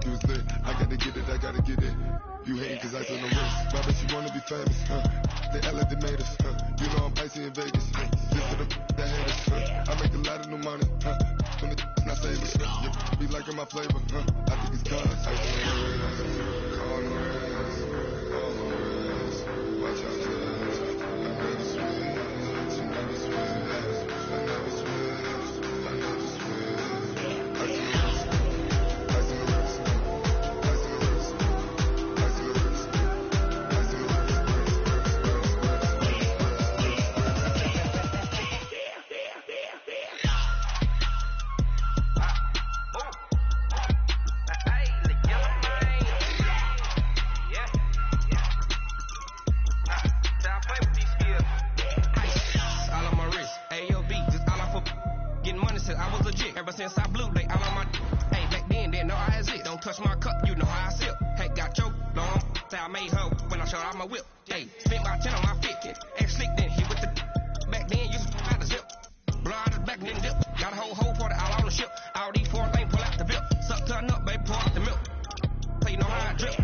You was lit. I gotta get it, I gotta get it. You hating cause I on the wrist. My bitch, you wanna be famous, They LA, they made us, You know I'm icy in Vegas, This for the that hate us, I make a lot of new money, When the not saving, You be liking my flavor, I think it's cause I call the rest, watch out, I never switch, I never switch, I never switch, I never switch. I see the rest, I see the rest, I see the rest, I see the rest, I see the rest. Since I blew, they all on my. Hey, back then, didn't know I had it. Don't touch my cup, you know how I sip. Hey, got your long. Say I made her when I showed out my whip. Hey, spent about 10 on my fit. Ex slick, then hit with the. Back then, you had to zip. Blow out his back, then dip. Got a whole for the all on the ship. All these four things pull out the bip. Suck, turn up, baby, pour out the milk. So you know how I drip.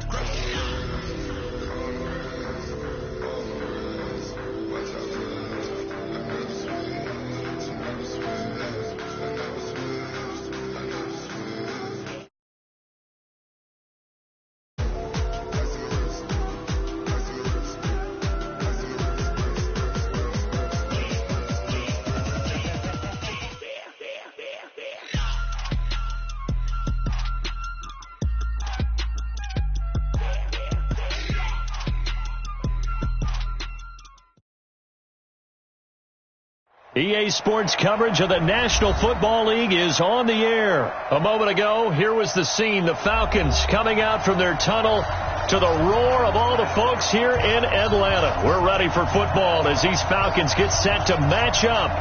EA Sports coverage of the National Football League is on the air. A moment ago, here was the scene. The Falcons coming out from their tunnel to the roar of all the folks here in Atlanta. We're ready for football as these Falcons get set to match up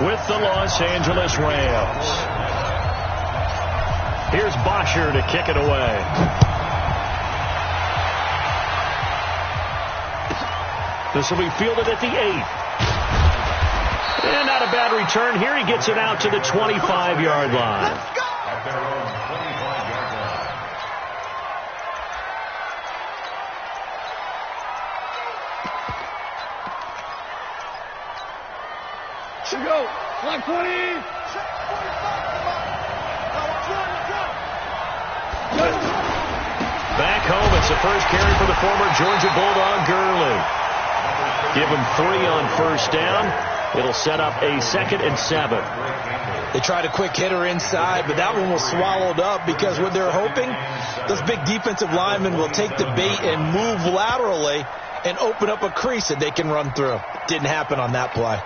with the Los Angeles Rams. Here's Bosher to kick it away. This will be fielded at the 8. And not a bad return here. He gets it out to the 25-yard line. Let's go! At their own 25-yard line. Should go. Clock 20. Back home, it's the first carry for the former Georgia Bulldog, Gurley. Give him 3 on first down. It'll set up a 2nd and 7. They tried a quick hitter inside, but that one was swallowed up because what they're hoping, those big defensive linemen will take the bait and move laterally and open up a crease that they can run through. Didn't happen on that play.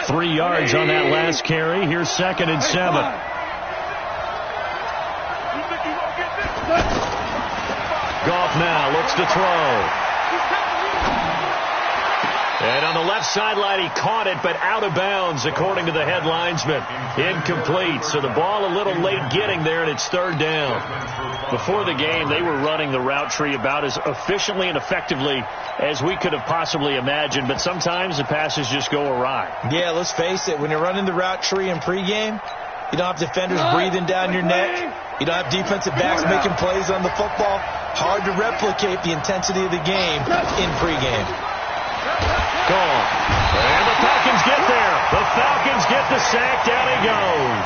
Three yards on that last carry. Here's 2nd and 7. Goff now looks to throw. And on the left sideline, he caught it, but out of bounds, according to the head linesman. Incomplete. So the ball a little late getting there, and it's 3rd down. Before the game, they were running the route tree about as efficiently and effectively as we could have possibly imagined, but sometimes the passes just go awry. Yeah, let's face it. When you're running the route tree in pregame, you don't have defenders breathing down your neck. You don't have defensive backs making plays on the football. Hard to replicate the intensity of the game in pregame. Gone. And the Falcons get there. The Falcons get the sack. Down he goes.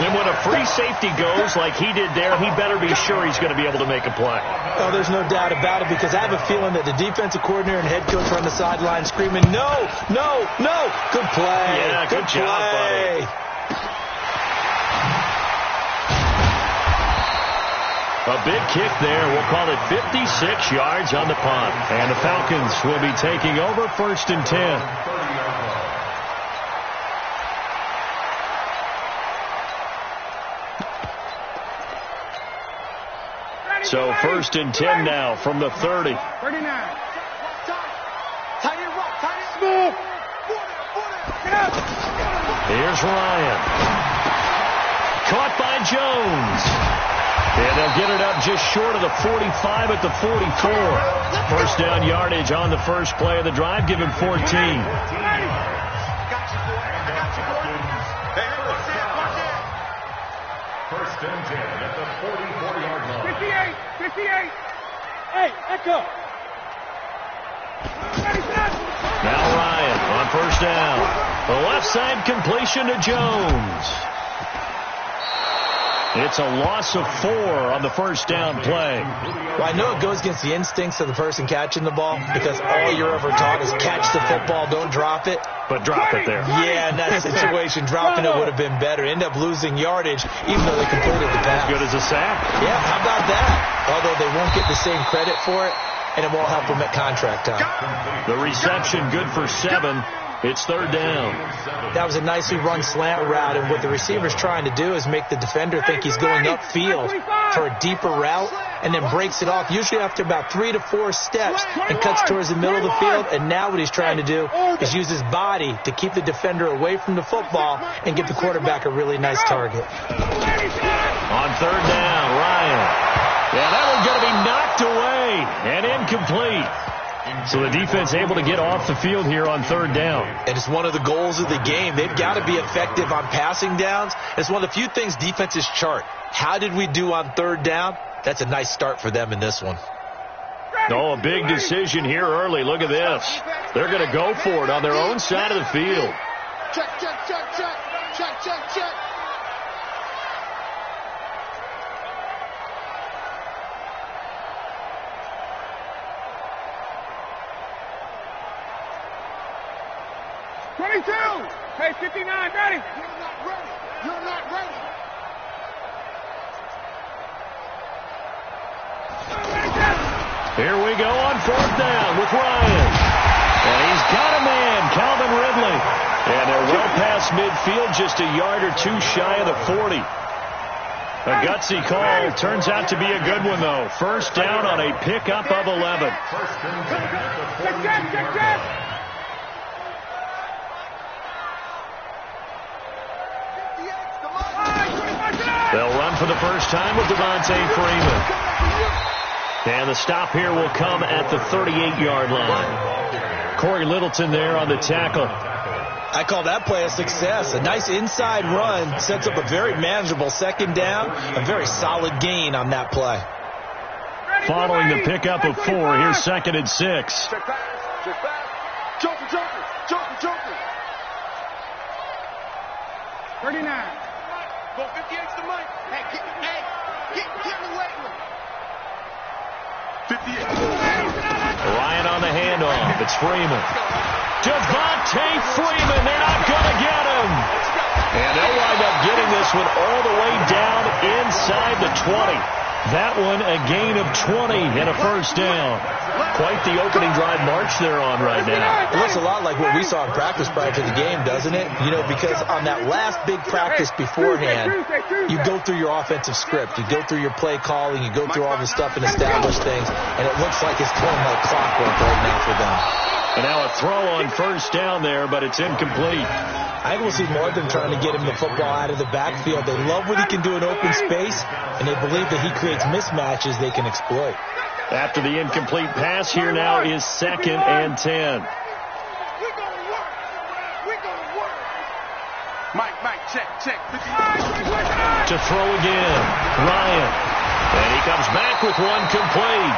And when a free safety goes like he did there, he better be sure he's going to be able to make a play. Oh, there's no doubt about it, because I have a feeling that the defensive coordinator and head coach are on the sideline screaming, no, no, no. Good play. Yeah, good job, buddy. A big kick there. We'll call it 56 yards on the punt. And the Falcons will be taking over 1st and 10. So 1st and 10 now from the 30. 39. Smooth. Here's Ryan. Caught by Jones. And they'll get it up just short of the 45 at the 44. First down yardage on the first play of the drive. Give him 14. First and 10 at the 44-yard line. 58. Hey, Echo. Now Ryan on first down. The left side completion to Jones. It's a loss of 4 on the first down play. Well, I know it goes against the instincts of the person catching the ball because all you're ever taught is catch the football, don't drop it. But drop it there. Yeah, in that situation, dropping it would have been better. End up losing yardage, even though they completed the pass. As good as a sack. Yeah, how about that? Although they won't get the same credit for it, and it won't help them at contract time. The reception good for 7. It's third down. That was a nicely run slant route, and what the receiver's trying to do is make the defender think he's going upfield for a deeper route, and then breaks it off, usually after about 3 to 4 steps, and cuts towards the middle of the field. And now what he's trying to do is use his body to keep the defender away from the football and give the quarterback a really nice target. On third down, Ryan. Yeah, that one's going to be knocked away and incomplete. So the defense able to get off the field here on third down. And it's one of the goals of the game. They've got to be effective on passing downs. It's one of the few things defenses chart. How did we do on third down? That's a nice start for them in this one. Oh, a big decision here early. Look at this. They're going to go for it on their own side of the field. Check. Hey, 59, ready? You're not ready. Here we go on fourth down with Ryan. And he's got a man, Calvin Ridley. And they're well past midfield, just a yard or 2 shy of the 40. A gutsy call. Turns out to be a good one, though. First down on a pickup of 11. Check. They'll run for the first time with Devontae Freeman. And the stop here will come at the 38-yard line. Corey Littleton there on the tackle. I call that play a success. A nice inside run sets up a very manageable second down. A very solid gain on that play. Following the pickup of 4, here's second and 6. Check back. Joker. 39. Go 58's the money. Hey, get away with it. 58. Ryan on the handoff. It's Freeman. Devontae Freeman. They're not going to get him. And they'll wind up getting this one all the way down inside the 20. That one a gain of 20 and a first down. Quite the opening drive march they're on right now. It looks a lot like what we saw in practice prior to the game, doesn't it? You know, because on that last big practice beforehand, you go through your offensive script. You go through your play calling. You go through all the stuff and establish things. And it looks like it's going like clockwork right now for them. And now a throw on first down there, but it's incomplete. I think we'll see more of them trying to get him the football out of the backfield. They love what he can do in open space, and they believe that he creates mismatches they can exploit. After the incomplete pass, here now is second and 10. We're gonna work. Mike, check. To throw again, Ryan. And he comes back with one complete.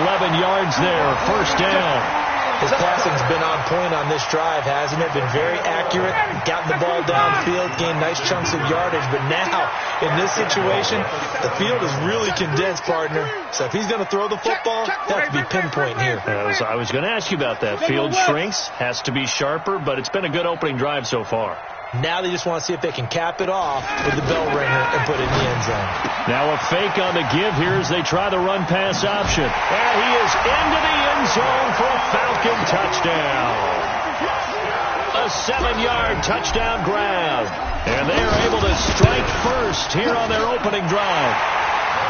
11 yards there, first down. His passing's been on point on this drive, hasn't it? Been very accurate, gotten the ball downfield, gained nice chunks of yardage. But now, in this situation, the field is really condensed, partner. So if he's going to throw the football, they have to be pinpoint here. I was going to ask you about that. Field shrinks, has to be sharper, but it's been a good opening drive so far. Now they just want to see if they can cap it off with the bell ringer and put it in the end zone. Now a fake on the give here as they try the run-pass option. And he is into the end zone for a Falcon touchdown. A 7-yard touchdown grab. And they are able to strike first here on their opening drive.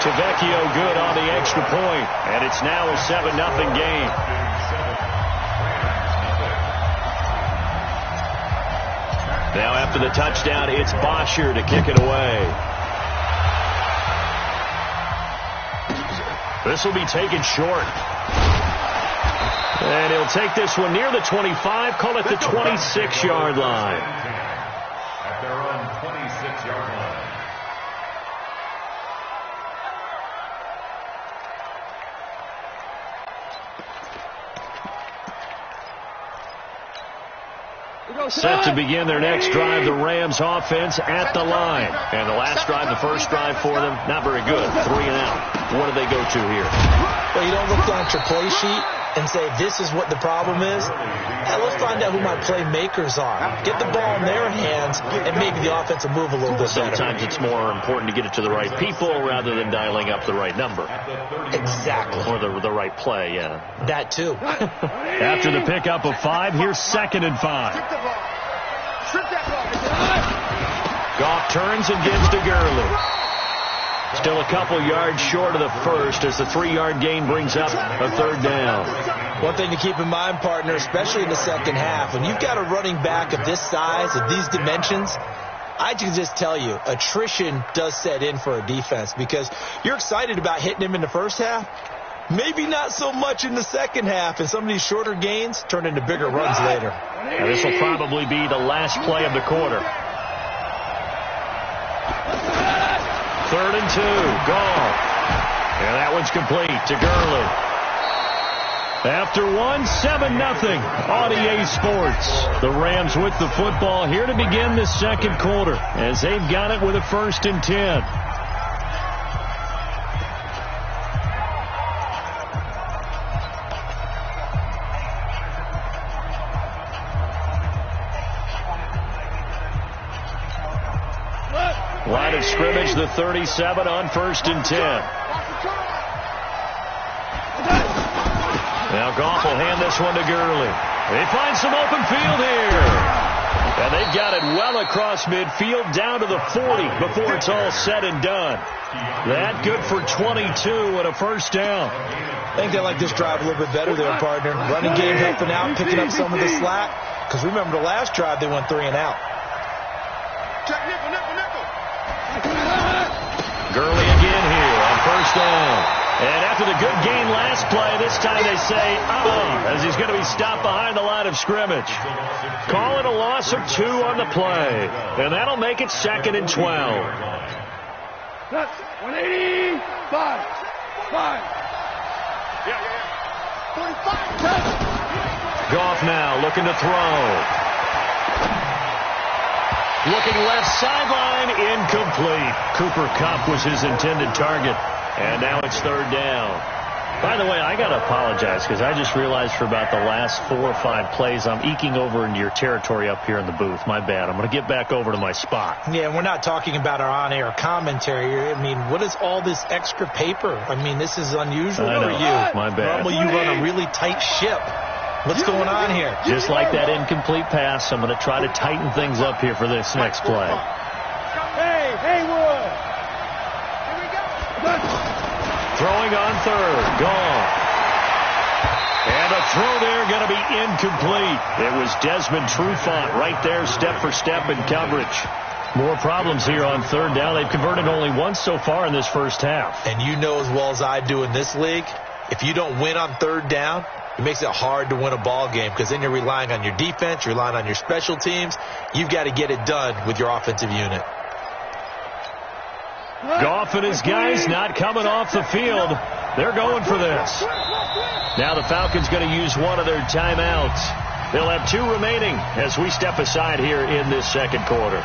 Tavecchio good on the extra point. And it's now a 7-0 game. Now after the touchdown, it's Bosher to kick it away. This will be taken short. And he'll take this one near the 25, call it the 26-yard line. At their own 26-yard line. Set to begin their next drive, the Rams offense at the line. And the last drive, the first drive for them, not very good. 3 and out. What do they go to here? Well, you don't look down at your play sheet and say, this is what the problem is. Now, let's find out who my playmakers are. Get the ball in their hands, and maybe the offense will move a little bit better. Sometimes it's more important to get it to the right people rather than dialing up the right number. Exactly. Or the right play, yeah. That, too. After the pickup of 5, here's 2nd and 5. Goff turns and gives to Gurley. Still a couple yards short of the first as the 3-yard gain brings up a 3rd down. One thing to keep in mind, partner, especially in the second half, when you've got a running back of this size, of these dimensions, I can just tell you, attrition does set in for a defense because you're excited about hitting him in the first half. Maybe not so much in the second half, and some of these shorter gains turn into bigger runs later. Now, this will probably be the last play of the quarter. 3rd and 2, Goff. And that one's complete to Gurley. After 1, 7-0 on EA Sports. The Rams with the football here to begin the second quarter as they've got it with a 1st and 10. Line of scrimmage, the 37 on 1st and 10. Now Goff will hand this one to Gurley. They find some open field here. And they've got it well across midfield down to the 40 before it's all said and done. That good for 22 and a 1st down. I think they like this drive a little bit better there, partner. Running game helping out, picking up some of the slack. Because remember the last drive, they went 3 and out. Gurley again here on 1st down. And after the good gain last play, this time they say, as he's going to be stopped behind the line of scrimmage. Call it a loss of 2 on the play. And that'll make it 2nd and 12. That's 185. 5. 45. Goff now looking to throw. Looking left sideline, incomplete. Cooper Kupp was his intended target. And now it's 3rd down. By the way, I got to apologize because I just realized for about the last 4 or 5 plays, I'm eking over into your territory up here in the booth. My bad. I'm going to get back over to my spot. Yeah, and we're not talking about our on-air commentary. I mean, what is all this extra paper? I mean, this is unusual for you. My bad. Normally you run a really tight ship. What's going on here? Just like that incomplete pass, I'm going to try to tighten things up here for this next play. Hey, Haywood. Here we go. Throwing on 3rd. Gone. And a throw there going to be incomplete. It was Desmond Trufant right there, step for step in coverage. More problems here on 3rd down. They've converted only once so far in this first half. And you know as well as I do in this league, if you don't win on 3rd down, it makes it hard to win a ball game because then you're relying on your defense, you're relying on your special teams. You've got to get it done with your offensive unit. Goff and his guys not coming off the field. They're going for this. Now the Falcons going to use one of their timeouts. They'll have 2 remaining as we step aside here in this second quarter.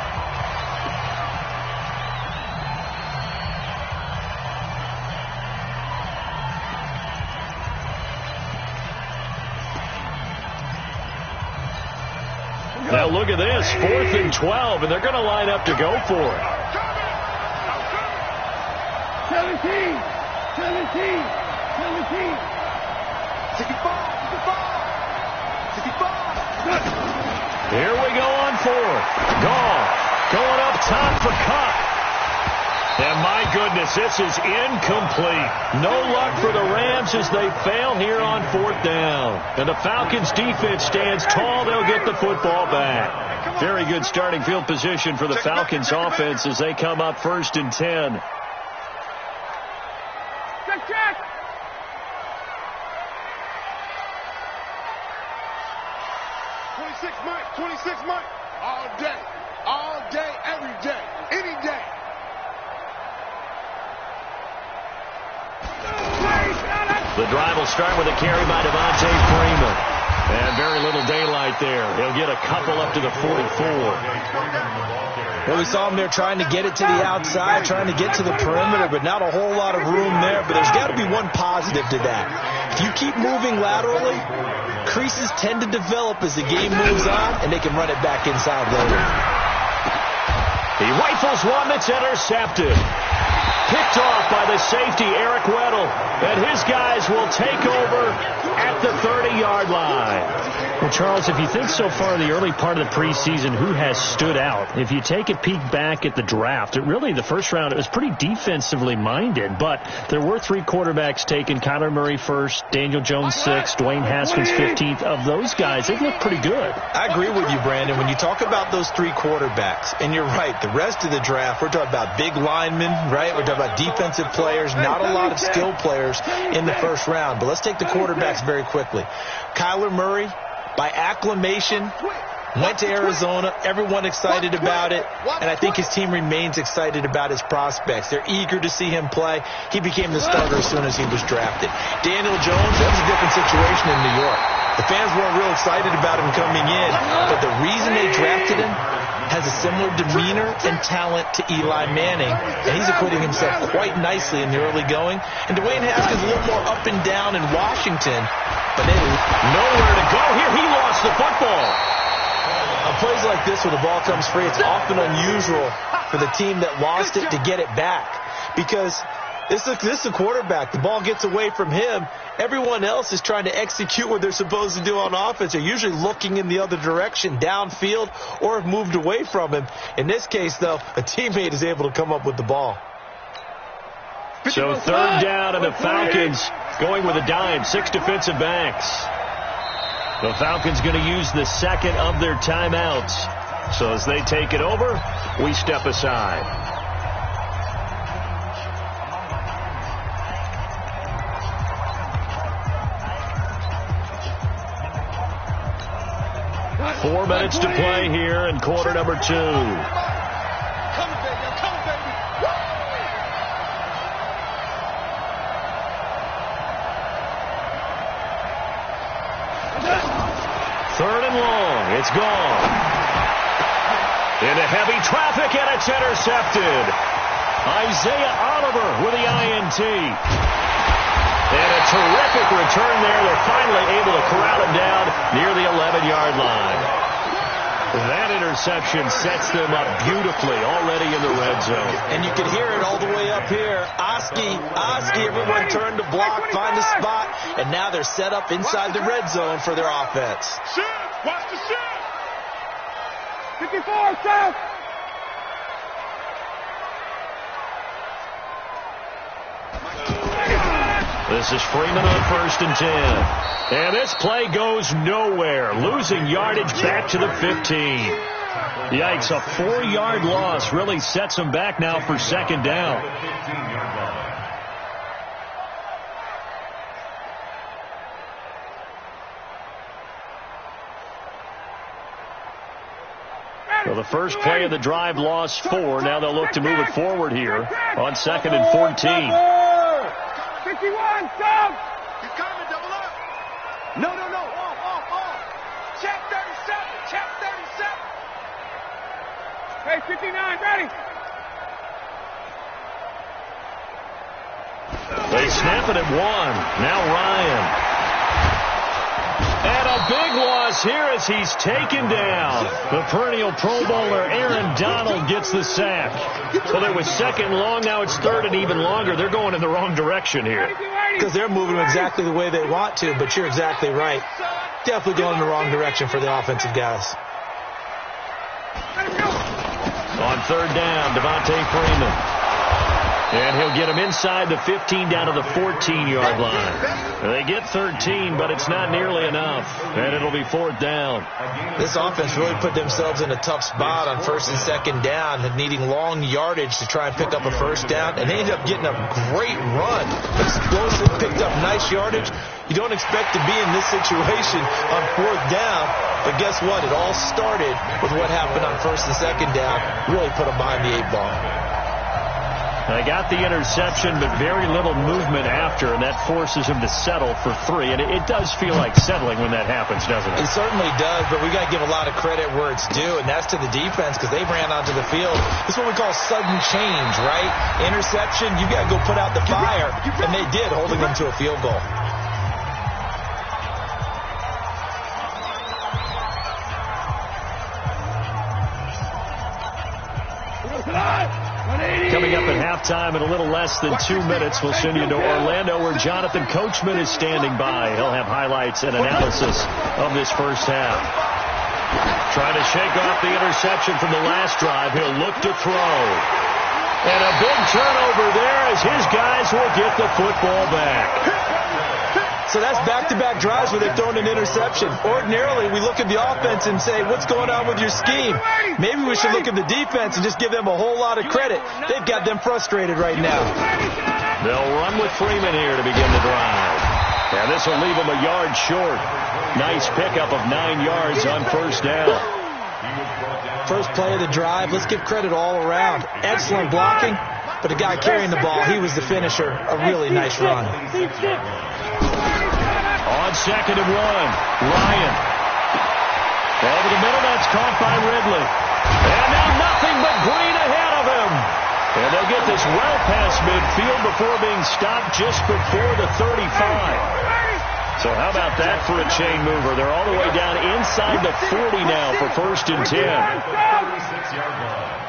Now look at this, 4th and 12, and they're going to line up to go for it. 17. 65. Here we go on 4th. Goff going up top for Kupp. And my goodness, this is incomplete. No luck for the Rams as they fail here on 4th down. And the Falcons defense stands tall. They'll get the football back. Very good starting field position for the Falcons offense as they come up 1st and 10. Check. 26 Mike. All day, every day, any day. The drive will start with a carry by Devontae Freeman. And very little daylight there. He'll get a couple up to the 44. Well, we saw him there trying to get it to the outside, trying to get to the perimeter, but not a whole lot of room there. But there's got to be one positive to that. If you keep moving laterally, creases tend to develop as the game moves on, and they can run it back inside later. He rifles one that's intercepted. Picked off by the safety, Eric Weddle. And his guys will take over at the 30-yard line. Well, Charles, if you think so far in the early part of the preseason, who has stood out? If you take a peek back at the draft, the first round, it was pretty defensively minded, but there were 3 quarterbacks taken. Kyler Murray first, Daniel Jones 6th, Dwayne Haskins 15th. Of those guys, they look pretty good. I agree with you, Brandon. When you talk about those 3 quarterbacks, and you're right, the rest of the draft, we're talking about big linemen, right? We're talking about defensive players, not a lot of skill players in the first round. But let's take the quarterbacks very quickly. Kyler Murray, by acclamation, went to Arizona. Everyone excited about it, and I think his team remains excited about his prospects. They're eager to see him play. He became the starter as soon as he was drafted. Daniel Jones, that was a different situation in New York. The fans weren't real excited about him coming in, but the reason they drafted him has a similar demeanor and talent to Eli Manning, and he's acquitting himself quite nicely in the early going. And Dwayne Haskins a little more up and down in Washington, but they Nowhere to go here. He lost the football. on plays like this where the ball comes free, it's often unusual for the team that lost it to get it back, because this is a quarterback. The ball gets away from him. Everyone else is trying to execute what they're supposed to do on offense. They're usually looking in the other direction, downfield, or have moved away from him. In this case, though, a teammate is able to come up with the ball. So 3rd down, and the Falcons going with a dime. 6 defensive backs. The Falcons going to use the second of their timeouts. So as they take it over, we step aside. Four minutes to play here in quarter number 2. Third and long. It's gone. Into heavy traffic, and it's intercepted. Isaiah Oliver with the INT. And a terrific return there. They're finally able to corral him down near the 11-yard line. That interception sets them up beautifully already in the red zone. And you can hear it all the way up here. Oski, everyone turned to block, find a spot, and now they're set up inside the red zone for their offense. Shoot! Watch the shoot! 54, south! This is Freeman on 1st and 10. And this play goes nowhere. Losing yardage back to the 15. Yikes, a 4-yard loss really sets them back now for 2nd down. So the first play of the drive lost 4. Now they'll look to move it forward here on 2nd and 14. 51, stop! You're coming, double up! No, off. Check 37. Hey, 59, ready! They snap it at 1. Now Ryan. And a big loss here as he's taken down. The perennial Pro Bowler Aaron Donald gets the sack. Well, it was 2nd long. Now it's 3rd and even longer. They're going in the wrong direction here. Because they're moving exactly the way they want to, but you're exactly right. Definitely going in the wrong direction for the offensive guys. On 3rd down, Devontae Freeman. And he'll get him inside the 15 down to the 14-yard line. They get 13, but it's not nearly enough. And it'll be 4th down. This offense really put themselves in a tough spot on 1st and 2nd down, needing long yardage to try and pick up a 1st down. And they ended up getting a great run. Explosive, picked up nice yardage. You don't expect to be in this situation on 4th down. But guess what? It all started with what happened on 1st and 2nd down. Really put them behind the 8 ball. They got the interception, but very little movement after, and that forces him to settle for 3. And it does feel like settling when that happens, doesn't it? It certainly does, but we got to give a lot of credit where it's due, and that's to the defense because they ran onto the field. This is what we call sudden change, right? Interception, you got to go put out the fire, and they did, holding them to a field goal. Coming up at halftime in a little less than 2 minutes, we'll send you to Orlando where Jonathan Coachman is standing by. He'll have highlights and analysis of this first half. Trying to shake off the interception from the last drive. He'll look to throw. And a big turnover there as his guys will get the football back. So that's back-to-back drives where they've thrown an interception. Ordinarily, we look at the offense and say, what's going on with your scheme? Maybe we should look at the defense and just give them a whole lot of credit. They've got them frustrated right now. They'll run with Freeman here to begin the drive. And this will leave them a yard short. Nice pickup of 9 yards on first down. First play of the drive. Let's give credit all around. Excellent blocking, but the guy carrying the ball, he was the finisher. A really nice run. On 2nd and 1, Ryan. Over the middle, that's caught by Ridley. And now nothing but green ahead of him. And they'll get this well past midfield before being stopped just before the 35. So how about that for a chain mover? They're all the way down inside the 40 now for 1st and 10. 36-yard line.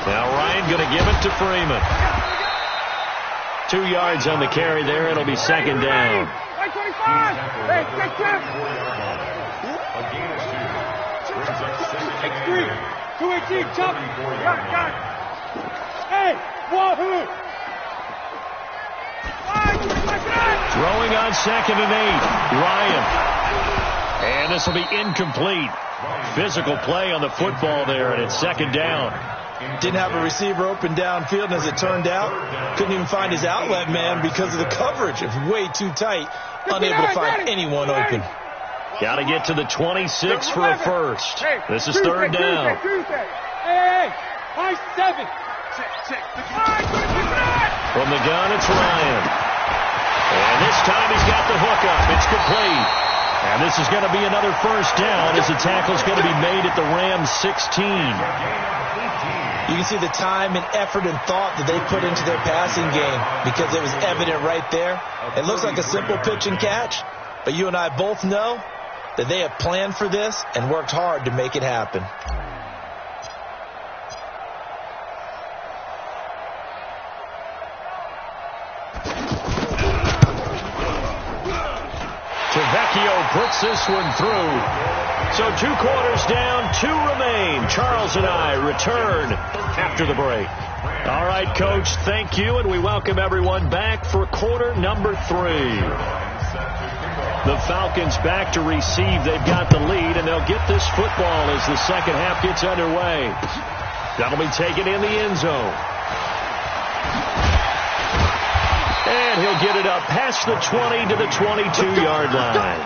Now Ryan going to give it to Freeman. 2 yards on the carry there. It'll be 2nd down. Throwing on 2nd and 8. Ryan. And this will be incomplete. Physical play on the football there, and it's 2nd down. Didn't have a receiver open downfield, and as it turned out, couldn't even find his outlet man because of the coverage. It was way too tight, unable to find anyone open. Got to get to the 26 for a first. This is 3rd down. From the gun, it's Ryan. And this time he's got the hookup. It's complete. And this is going to be another first down as the tackle's going to be made at the Rams 16. You can see the time and effort and thought that they put into their passing game because it was evident right there. It looks like a simple pitch and catch, but you and I both know that they have planned for this and worked hard to make it happen. Vecchio puts this one through. So 2 quarters down, 2 remain. Charles and I return after the break. All right, Coach, thank you, and we welcome everyone back for quarter number 3. The Falcons back to receive. They've got the lead, and they'll get this football as the second half gets underway. That'll be taken in the end zone. And he'll get it up past the 20 to the 22-yard line.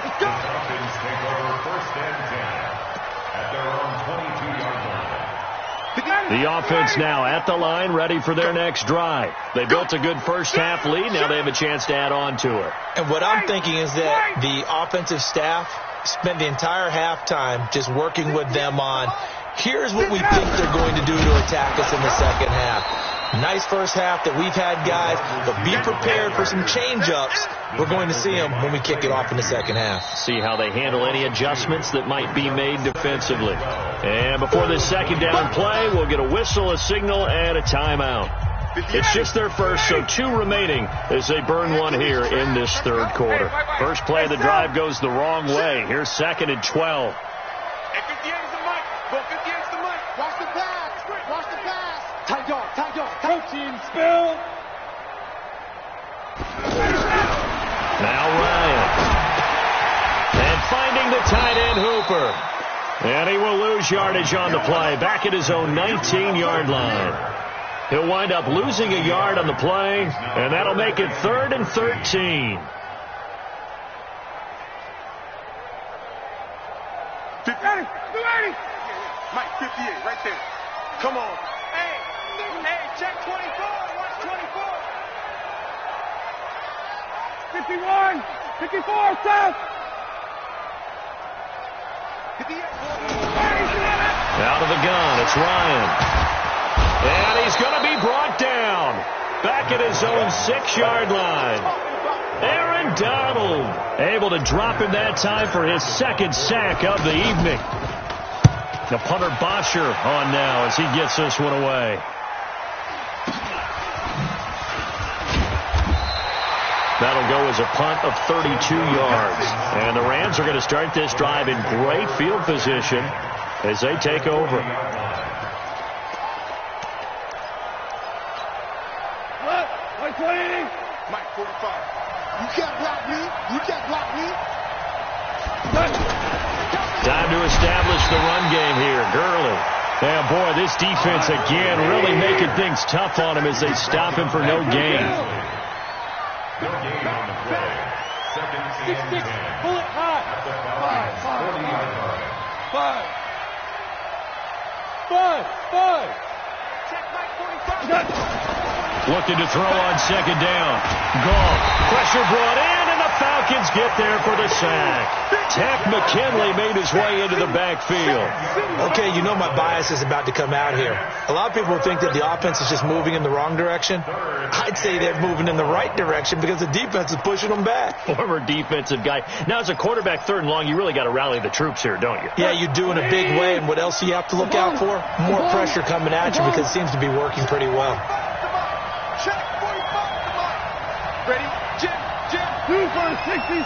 The offense now at the line, ready for their next drive. They built a good first half lead. Now they have a chance to add on to it. And what I'm thinking is that the offensive staff spent the entire halftime just working with them on, here's what we think they're going to do to attack us in the second half. Nice first half that we've had, guys, but be prepared for some change-ups. We're going to see them when we kick it off in the second half. See how they handle any adjustments that might be made defensively. And before this second down play, we'll get a whistle, a signal, and a timeout. It's just their first, so 2 remaining as they burn one here in this third quarter. First play of the drive goes the wrong way. Here's 2nd and 12. Watch the pass. Watch the pass. Tight dog. Protein spill. Now Ryan. And finding the tight end Hooper. And he will lose yardage on the play. Back at his own 19-yard line. He'll wind up losing a yard on the play. And that'll make it 3rd and 13. Mike, 58, right there. Come on. Hey, check 24. Watch 24. 51, 54, stop. 58. Out of the gun, it's Ryan. And he's going to be brought down. Back at his own 6-yard line. Aaron Donald able to drop him that time for his second sack of the evening. The punter Bosher on now as he gets this one away. That'll go as a punt of 32 yards. And the Rams are going to start this drive in great field position as they take over. Mike, 45. You can't block me. You can't block me. Time to establish the run game here. Gurley. Yeah, boy, this defense again really making things tough on him as they stop him for no gain. No gain on the play. Second and 10. Pull it high. 5. Check Mike, 45. Looking to throw on second down. Gone. Pressure brought in, and the Falcons get there for the sack. Tech McKinley made his way into the backfield. Okay, you know my bias is about to come out here. A lot of people think that the offense is just moving in the wrong direction. I'd say they're moving in the right direction because the defense is pushing them back. Former defensive guy. Now, as a quarterback, 3rd and long, you really got to rally the troops here, don't you? Yeah, you do in a big way. And what else do you have to look out for? More pressure coming at you because it seems to be working pretty well. Check 45. Ready? Jim. 2 for 66.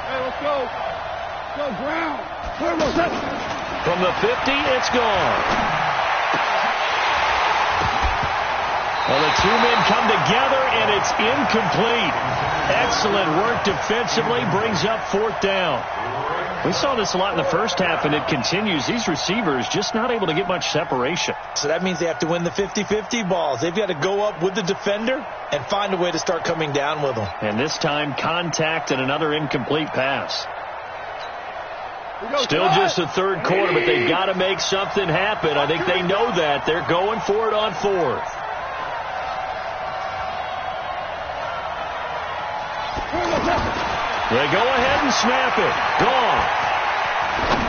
Hey, let's go. Go ground. From the 50, it's gone. Well, the two men come together, and it's incomplete. Excellent work defensively, brings up 4th down. We saw this a lot in the first half, and it continues. These receivers just not able to get much separation. So that means they have to win the 50-50 balls. They've got to go up with the defender and find a way to start coming down with them. And this time, contact and another incomplete pass. Still just the 3rd quarter, but they've got to make something happen. I think they know that. They're going for it on 4th. They go ahead and snap it. Gone.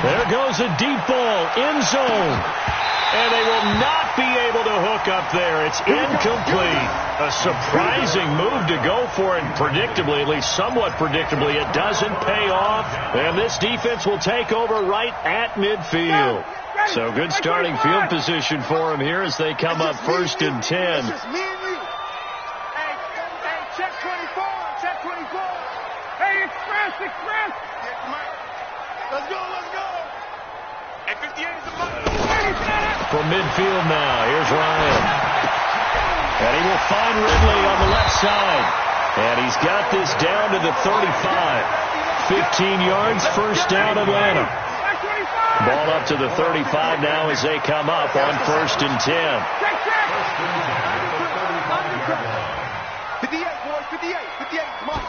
There goes a deep ball. End zone. And they will not be able to hook up there. It's incomplete. A surprising move to go for it. Predictably, at least somewhat predictably, it doesn't pay off. And this defense will take over right at midfield. So good starting field position for them here as they come up 1st and 10. Hey, check 24. Check 24. Hey, express. Yeah, Mike. Let's go. Hey, 58 is the button. From midfield now, here's Ryan. And he will find Ridley on the left side. And he's got this down to the 35. 15 yards, 1st down Atlanta. Ball up to the 35 now as they come up on 1st and 10. 58, boys, 58, come on.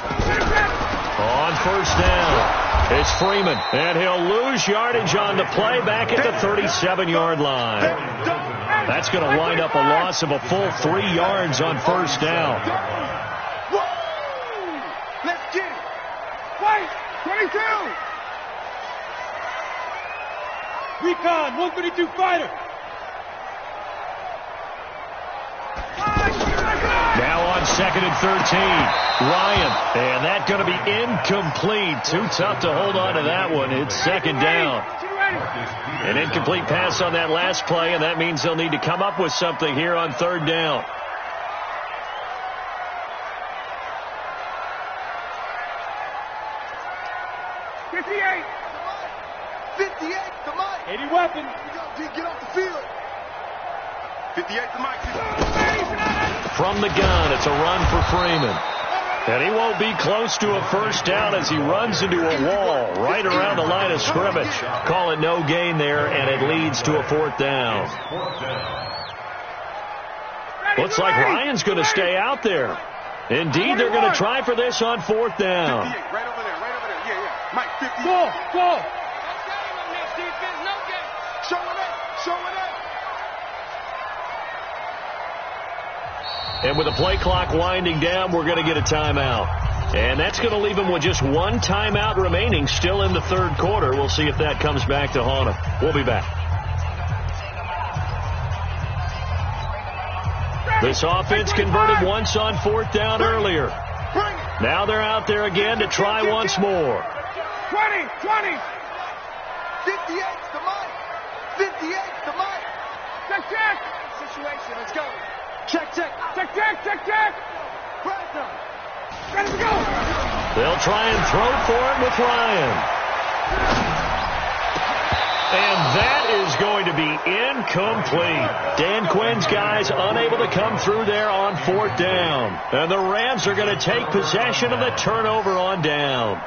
On 1st down, it's Freeman, and he'll lose yardage on the play back at the 37-yard line. That's going to wind up a loss of a full 3 yards on 1st down. Let's get it. White, 22. Recon, 132 fighter. Now on 2nd and 13, Ryan, and that's going to be incomplete. Too tough to hold on to that one. It's 2nd down. An incomplete pass on that last play, and that means they'll need to come up with something here on 3rd down. The Mike. 80 weapons. Get off the field. 58 the Mike. From the gun, it's a run for Freeman. And he won't be close to a 1st down as he runs into a wall right around the line of scrimmage. Call it no gain there, and it leads to a 4th down. Looks like Ryan's going to stay out there. Indeed, they're going to try for this on 4th down. 58, right over there. Yeah. Mike, 50. Go. And with the play clock winding down, we're going to get a timeout. And that's going to leave them with just one timeout remaining still in the third quarter. We'll see if that comes back to haunt them. We'll be back. This offense converted once on 4th down earlier. Now they're out there again to try once more. 20. 58's the mic. 58's the mic. Check. Situation, let's go. Check. Present. Ready to go. They'll try and throw for it with Ryan. And that is going to be incomplete. Dan Quinn's guys unable to come through there on 4th down. And the Rams are going to take possession of the turnover on downs.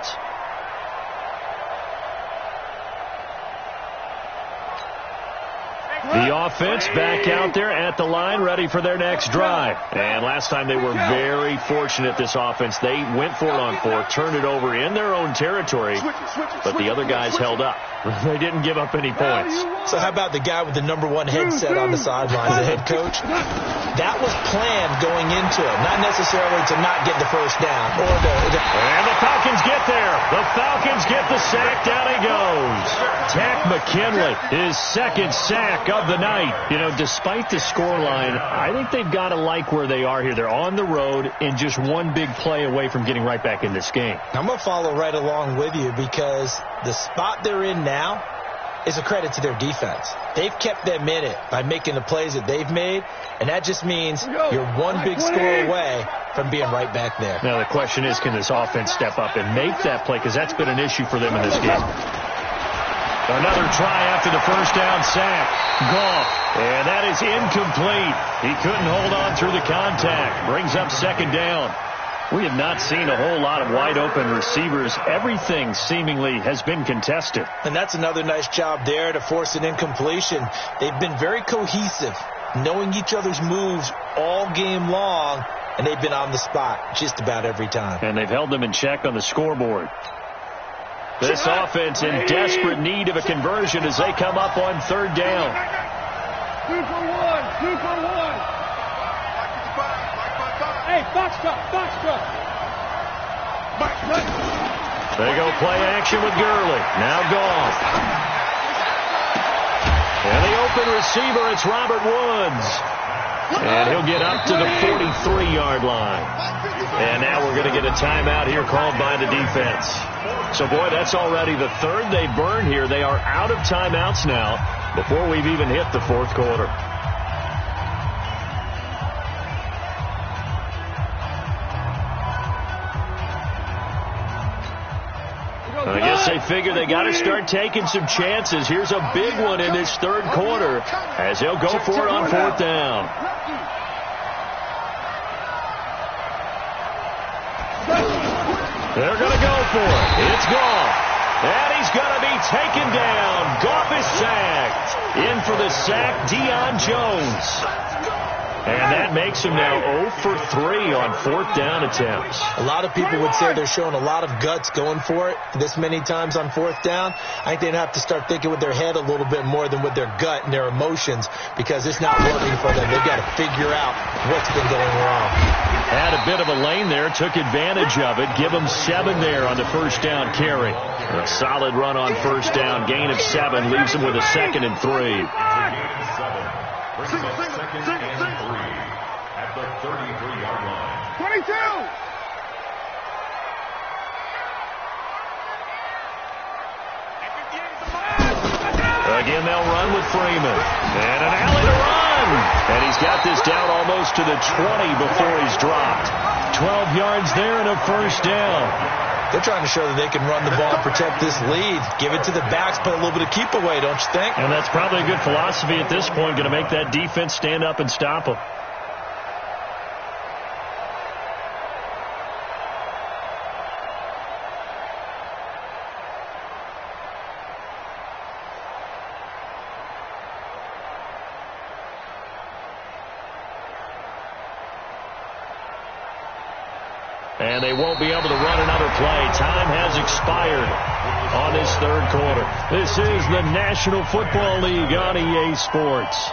The offense back out there at the line, ready for their next drive. And last time they were very fortunate, this offense. They went for it on 4th, turned it over in their own territory, but the other guys held up. They didn't give up any points. So how about the guy with the number 1 headset on the sidelines, the head coach? That was planned going into it, not necessarily to not get the first down. And the Falcons get there. The Falcons get the sack. Down he goes. Tack McKinley, his second sack of the night. You know, despite the scoreline, I think they've got to like where they are here. They're on the road and just one big play away from getting right back in this game. I'm going to follow right along with you because the spot they're in now is a credit to their defense. They've kept them in it by making the plays that they've made, and that just means you're one big score away from being right back there. Now the question is, can this offense step up and make that play? Because that's been an issue for them in this game. Another try after the first down sack. Goff. And that is incomplete. He couldn't hold on through the contact. Brings up 2nd down. We have not seen a whole lot of wide-open receivers. Everything seemingly has been contested. And that's another nice job there to force an incompletion. They've been very cohesive, knowing each other's moves all game long, and they've been on the spot just about every time. And they've held them in check on the scoreboard. This offense in desperate need of a conversion as they come up on 3rd down. 2 for 1. Hey, box cut. They go play action with Gurley. Now Goff. And the open receiver, it's Robert Woods. And he'll get up to the 43-yard line. And now we're going to get a timeout here called by the defense. So, boy, that's already the 3rd they've burned here. They are out of timeouts now before we've even hit the 4th quarter. I guess they figure they got to start taking some chances. Here's a big one in this 3rd quarter as they'll go for it on 4th down. They're going to go for it. It's Goff. And he's going to be taken down. Goff is sacked. In for the sack, Deion Jones. And that makes him now 0 for 3 on 4th down attempts. A lot of people would say they're showing a lot of guts going for it this many times on 4th down. I think they'd have to start thinking with their head a little bit more than with their gut and their emotions because it's not working for them. They've got to figure out what's been going wrong. Had a bit of a lane there, took advantage of it. Give them 7 there on the first down carry. A solid run on 1st down, gain of 7, leaves them with a 2nd and 3. At the 33-yard line. 22. Again, they'll run with Freeman. And an alley to run. And he's got this down almost to the 20 before he's dropped. 12 yards there and a 1st down. They're trying to show that they can run the ball and protect this lead. Give it to the backs, put a little bit of keep away, don't you think? And that's probably a good philosophy at this point, going to make that defense stand up and stop them. And they won't be able to run another play. Time has expired on this 3rd quarter. This is the National Football League on EA Sports.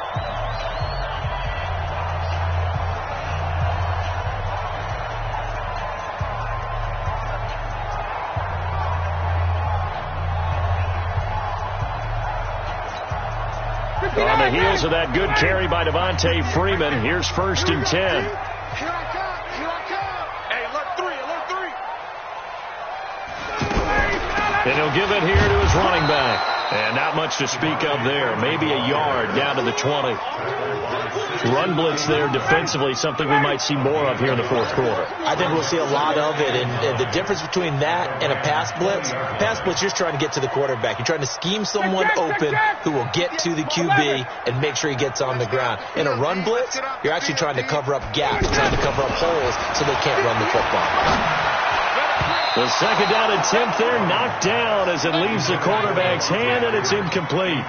On the heels of that good carry by Devontae Freeman, here's 1st and 10. Here I come. Here I come. Hey, alert 3, alert 3. And he'll give it here to his running back. And not much to speak of there. Maybe a yard down to the 20. Run blitz there defensively, something we might see more of here in the 4th quarter. I think we'll see a lot of it. And the difference between that and a pass blitz, you're trying to get to the quarterback. You're trying to scheme someone open who will get to the QB and make sure he gets on the ground. In a run blitz, you're actually trying to cover up gaps, trying to cover up holes so they can't run the football. The 2nd down attempt there knocked down as it leaves the quarterback's hand, and it's incomplete.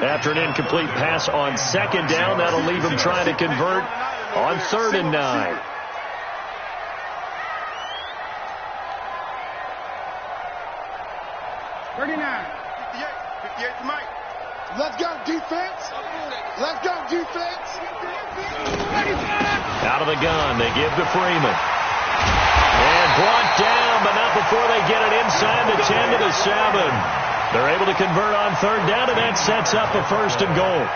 After an incomplete pass on 2nd down, that'll leave him trying to convert on 3rd and 9. Let's go, defense. Let's go, defense. Out of the gun, they give to Freeman. And brought down, but not before they get it inside the 10 to the 7. They're able to convert on 3rd down, and that sets up a 1st and goal.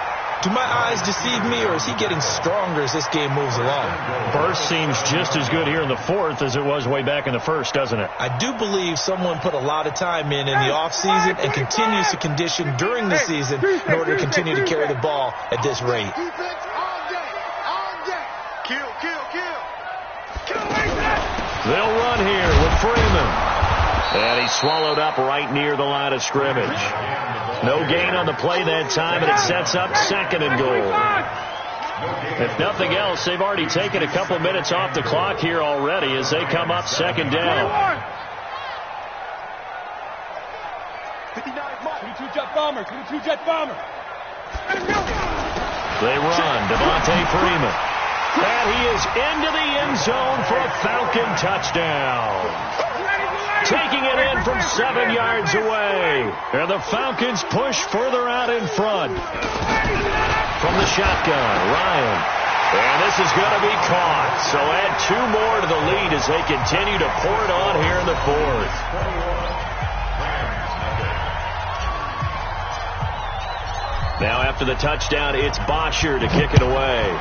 Do my eyes deceive me, or is he getting stronger as this game moves along? Burst seems just as good here in the 4th as it was way back in the 1st, doesn't it? I do believe someone put a lot of time in the offseason and continues to condition during the season in order to continue to carry the ball at this rate. Defense all day. All day. Kill. They'll run here with Freeman. And he's swallowed up right near the line of scrimmage. No gain on the play that time, and it sets up 2nd and goal. If nothing else, they've already taken a couple minutes off the clock here already as they come up 2nd down. 22-jet bomber. 22-jet bomber. They run. Devontae Freeman. And he is into the end zone for a Falcon touchdown. Taking it in from 7 yards away. And the Falcons push further out in front. From the shotgun, Ryan. And this is going to be caught. So add 2 more to the lead as they continue to pour it on here in the 4th. Now after the touchdown, it's Bosher to kick it away.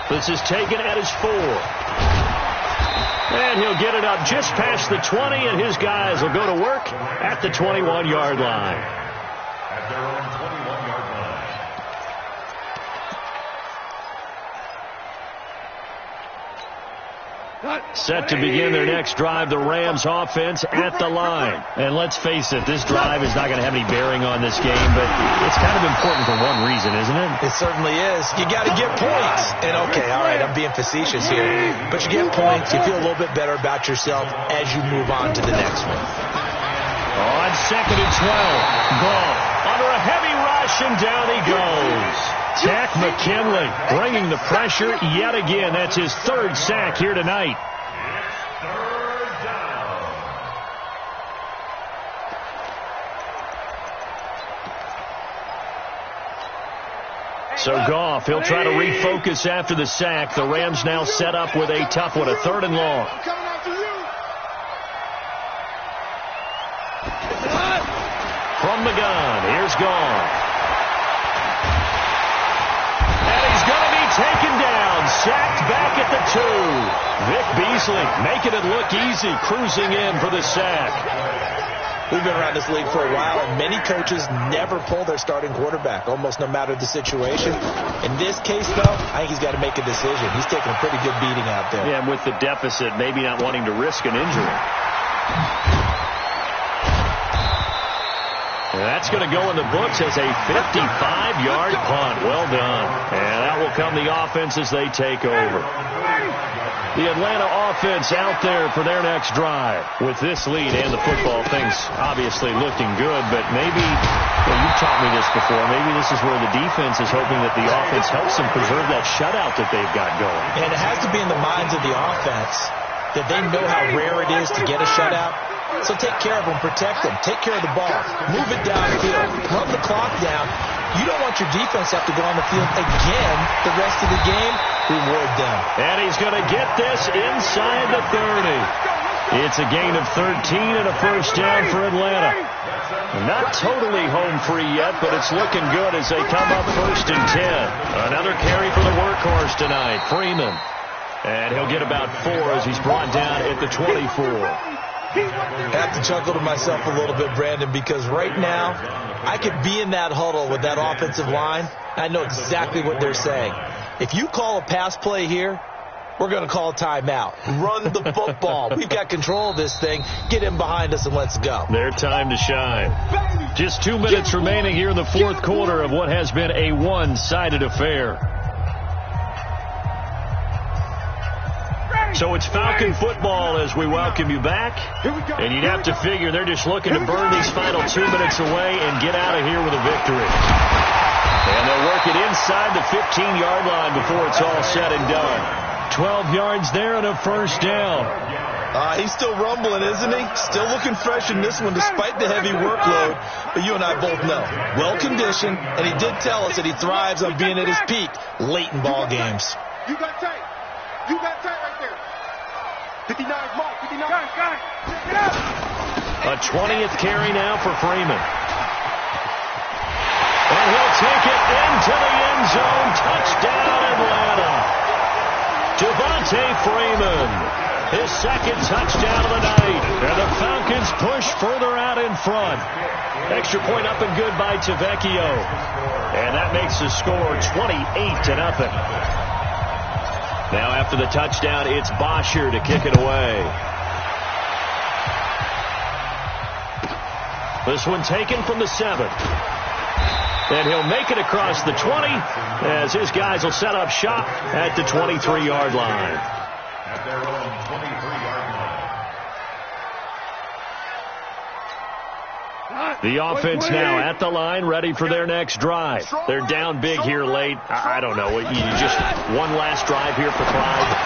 This is taken at his 4. And he'll get it up just past the 20, and his guys will go to work at the 21-yard line. At their own 21-yard line. Set to begin their next drive, the Rams offense at the line. And let's face it, this drive is not going to have any bearing on this game, but it's kind of important for one reason, isn't it? It certainly is. You got to get points. And okay, all right, I'm being facetious here, but you get points, you feel a little bit better about yourself as you move on to the next one. On 2nd and 12, Goff under a heavy rush, and down he goes. Jack McKinley bringing the pressure yet again. That's his 3rd sack here tonight. So Goff, he'll try to refocus after the sack. The Rams now set up with a tough one, a 3rd and long. From the gun, here's Goff. And he's going to be taken down, sacked back at the 2. Vic Beasley making it look easy, cruising in for the sack. We've been around this league for a while, and many coaches never pull their starting quarterback, almost no matter the situation. In this case, though, I think he's got to make a decision. He's taking a pretty good beating out there. Yeah, and with the deficit, maybe not wanting to risk an injury. And that's going to go in the books as a 55-yard punt. Well done. And that will come the offense as they take over. The Atlanta offense out there for their next drive. With this lead and the football, things obviously looking good, but maybe, well, you've taught me this before, maybe this is where the defense is hoping that the offense helps them preserve that shutout that they've got going. And it has to be in the minds of the offense that they know how rare it is to get a shutout. So take care of them, protect them, take care of the ball, move it downfield, run the clock down. You don't want your defense to have to go on the field again the rest of the game. Reward them. And he's going to get this inside the 30. It's a gain of 13 and a first down for Atlanta. Not totally home free yet, but it's looking good as they come up 1st and 10. Another carry for the workhorse tonight, Freeman. And he'll get about 4 as he's brought down at the 24. I have to chuckle to myself a little bit, Brandon, because right now I could be in that huddle with that offensive line. I know exactly what they're saying. If you call a pass play here, we're going to call a timeout. Run the football. We've got control of this thing. Get in behind us and let's go. Their time to shine. Just 2 minutes remaining here in the 4th quarter of what has been a one-sided affair. So it's Falcon football as we welcome you back. And you'd have to figure they're just looking to burn these final 2 minutes away and get out of here with a victory. And they'll work it inside the 15-yard line before it's all said and done. 12 yards there and a first down. He's still rumbling, isn't he? Still looking fresh in this one despite the heavy workload. But you and I both know, well-conditioned, and he did tell us that he thrives on being at his peak late in ball games. You got tight. You got tight right there. 59 mark. 59. Got it. Get up. A 20th carry now for Freeman. And he'll take it into the end zone. Touchdown, Atlanta. Devontae Freeman, his 2nd touchdown of the night. And the Falcons push further out in front. Extra point up and good by Tavecchio. And that makes the score 28-0. Now after the touchdown, it's Bosher to kick it away. This one taken from the 7. And he'll make it across the 20 as his guys will set up shop at the 23-yard line. At their own 23-yard line. The offense now at the line, ready for their next drive. They're down big here late. I don't know. You just one last drive here for pride.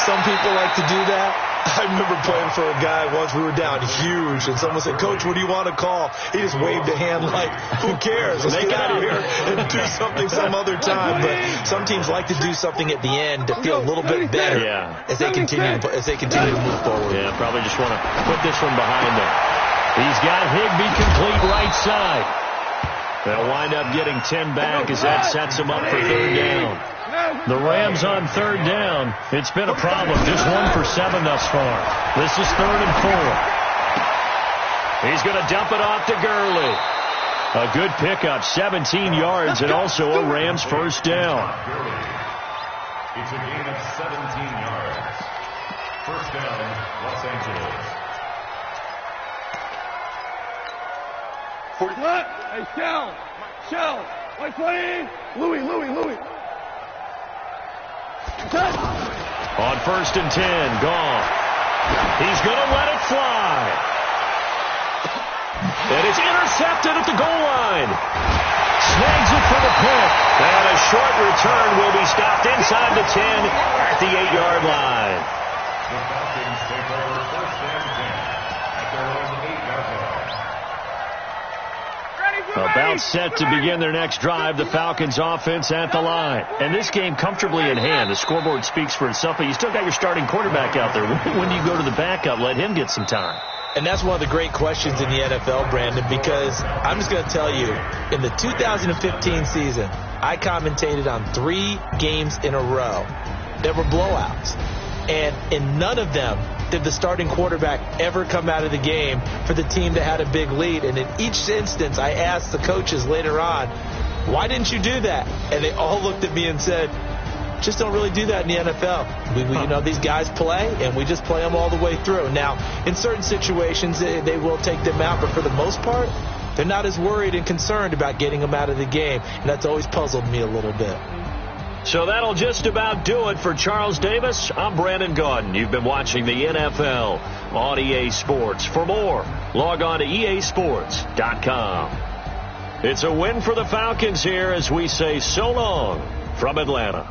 Some people like to do that. I remember playing for a guy once. We were down huge, and someone said, "Coach, what do you want to call?" He just waved a hand like, "Who cares? Let's get out of here and do something some other time." But some teams like to do something at the end to feel a little bit better as they continue to move forward. Yeah, probably just want to put this one behind them. He's got Higbee complete right side. They'll wind up getting 10 back as that sets him up for 3rd down. The Rams on 3rd down. It's been a problem. Just 1 for 7 thus far. This is 3rd and 4. He's going to dump it off to Gurley. A good pickup, 17 yards, and also a Rams first down. It's a gain of 17 yards. First down, Los Angeles. Hey, Shell. 120. Louis. On 1st and 10, gone. He's going to let it fly. And it's intercepted at the goal line. Snags it for the pick. And a short return will be stopped inside the 10 at the 8-yard line. The Falcons take over 1st and 10 at their own 8-yard line. About set to begin their next drive, the Falcons offense at the line. And this game comfortably in hand. The scoreboard speaks for itself, but you still got your starting quarterback out there. When do you go to the backup? Let him get some time. And that's one of the great questions in the NFL, Brandon, because I'm just going to tell you, in the 2015 season, I commentated on 3 games in a row that were blowouts. And in none of them did the starting quarterback ever come out of the game for the team that had a big lead. And in each instance, I asked the coaches later on, why didn't you do that? And they all looked at me and said, just don't really do that in the NFL. You know, these guys play, and we just play them all the way through. Now, in certain situations, they will take them out, but for the most part, they're not as worried and concerned about getting them out of the game. And that's always puzzled me a little bit. So that'll just about do it for Charles Davis. I'm Brandon Gaudin. You've been watching the NFL on EA Sports. For more, log on to easports.com. It's a win for the Falcons here as we say so long from Atlanta.